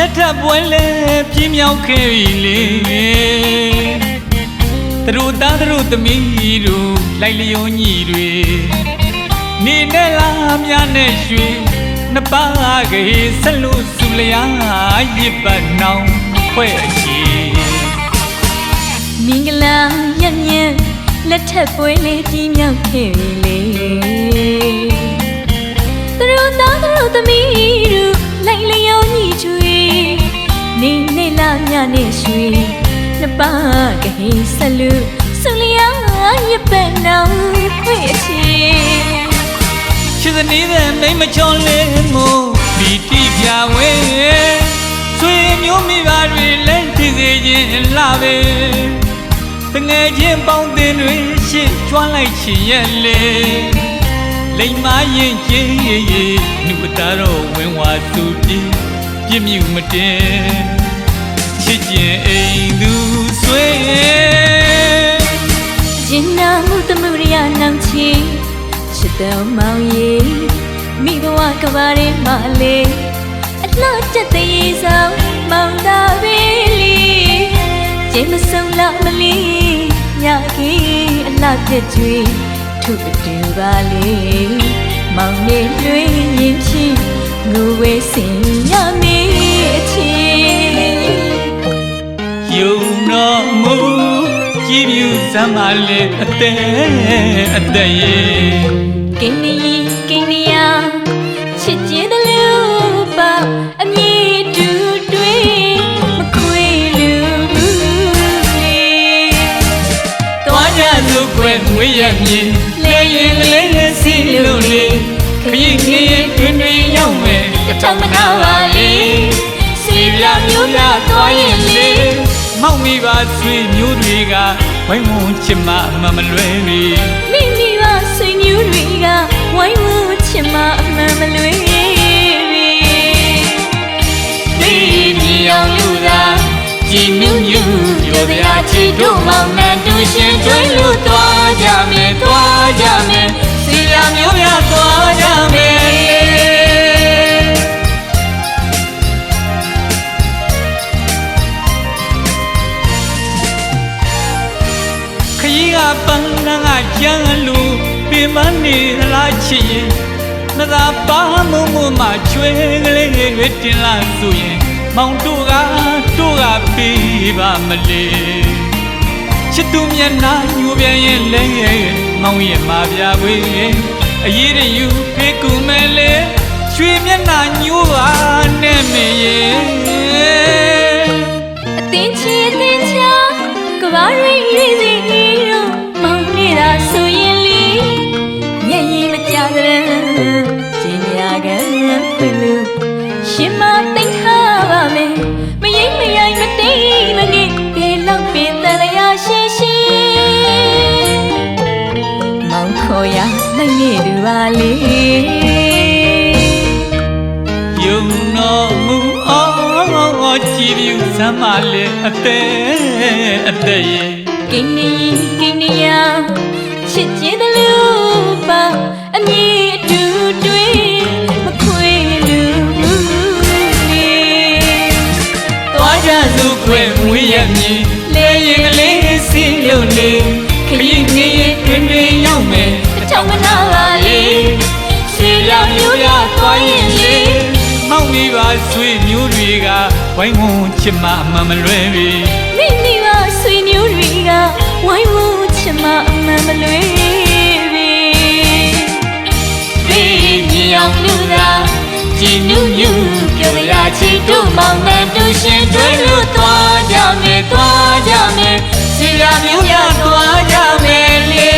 လက်ထပ်ပွဲလဲပြင်းမြောက်ခဲ့ပြီလေသူတို့သားသူတို့သမီးတို့လိုက်လျောညီတွေနေနဲ့လားများနဲ့ရွှေနှစ်ပါးကလေးဆက်လို့စုလျာရစ်ပတ်နောင်ဖွဲ့အချီမင်္ဂလာရမြန်းလက်ထပ်ပွဲလေးကြီးမြောက်ခဲ့ပြီလေသူတို့သားသူတို့သမီးတို့လိုက်လျောညီချွေနေနဲ့လားများနဲ့ရွှေနှစ်ပါးကလေးဆက်လို့စုလျာရစ်ပတ်နောင်ဖွဲ့အချီချစ်တဲ့နေတဲ့မိမချောလေးမို့ဒီတိပြဝဲဆွေမျိုးမိဘတွေလက်ထီစေခြင်းလာပဲတငယ်ချင်းပေါင်းတင်တွေရှေ့ကျွမ်းလိုက်ချင်ရဲ့လေလိမ်မရင်ကြီးနှုတ်တာတော့ဝင်ဝါသူတီးပြည့်မြူမတင်ချစ်ကျင်အိမ်သူဆွေရင်နာမှုတမှုရနောင်ချီချစ်တော်မောင်ရီမိဘဝကဘာရဲမလေးအလှချက်သေးဆောင်မောင်သာပဲလီကျင်းမဆုံးလာမလီညကြီးအလှပြည့်ကျွေးထုပ်တူပါလေမောင်နေလွေးရင်ချီငိုဝဲစင်ရမေးအချီယုံတော်မူကြည်မြူစမ်းပါလေအသက်ရဲ့ကိန်းနီယာချစ်ကျင်းတယ်လို့ပါအမြင့်တူတွေမခွေလူလေတွားကြစုခွဲငွေရမြည်လဲရင်လေးစီလို့လေခရီးကြီးတွင်တွင်ရောက်မယ်အထောင်မနာပါလေစီပြမျိုးပြသွားရင်လေမောက်မိပါဆွေမျိုးတွေကဝိုင်းဝန်းချစ်မမလွယ်ပြီမိမိပါဆွေမျိုးတွေကဝိုင်းဝန်းချစ်မမလွယ်ပြီဒီမြေအောင်လူသာကြည်နုညူပြောပြချစ်တို့မောင်နှံတူရှင်တွဲလို့သွားကြမယ်စီရမျိုးပြသွားကြမယ်ပန်းနာကကြံလူပြမနေလားချစ်ရင်နသာပါမုံမချွေကလေးတွေတင်လာဆိုရင်မောင်တို့ကပေးပါမလေချစ်သူမျက်နှာညူပြန်ရင်လဲမောင်ရဲ့မာပြပွေအရေးတယူဖေးကူမယ်လေရွှေမျက်နှာညူပါနဲ့မေရဲ့အတင်းချကဘာရိရေးစီတို့မောင်နေတာဆိုရင်လေမျက်ရည်မကြတဲ့ကျင်ရကန်ဖွင့်လို့ရှင်မသိထားပါမယ်မရိမရိုင်မတိမ်မငိဘယ်လောက်ပင်တန်ရရှိရှိမောင်ခေါ်ရနိုင်နေသူပါလေယုံတော်မူအောင်ကြည်ပြူစမ်းပါလေအသက်ရဲ့ကိန်းနီယာချစ်ကျင်းတယ်လို့ပါအမြင့်အတူတွေမခွေလူလေသွားကြစုခွဲမွေးရမြည်လဲရင်ကလေးစီလို့လေခရင်ကြီးတွင်တွင်ရောက်မယ်အထောင်မနာပါလေစီရမျိုးရသွားရင်လေမောင်မိပါဆွေမျိုးတွေကဝိုင်းဝန်းချစ်မလွယ်ပြီမိမိပါဆွေမျိုးတွေကဝိုင်းဝန်းချစ်မလွယ်ပြီဒီမြေအောင်လူသာကြည်နုညူပြောရချစ်တို့မောင်နှံတူရှင်တွဲလို့သွားကြမယ်စီရမျိုးရသွားကြမယ်လေ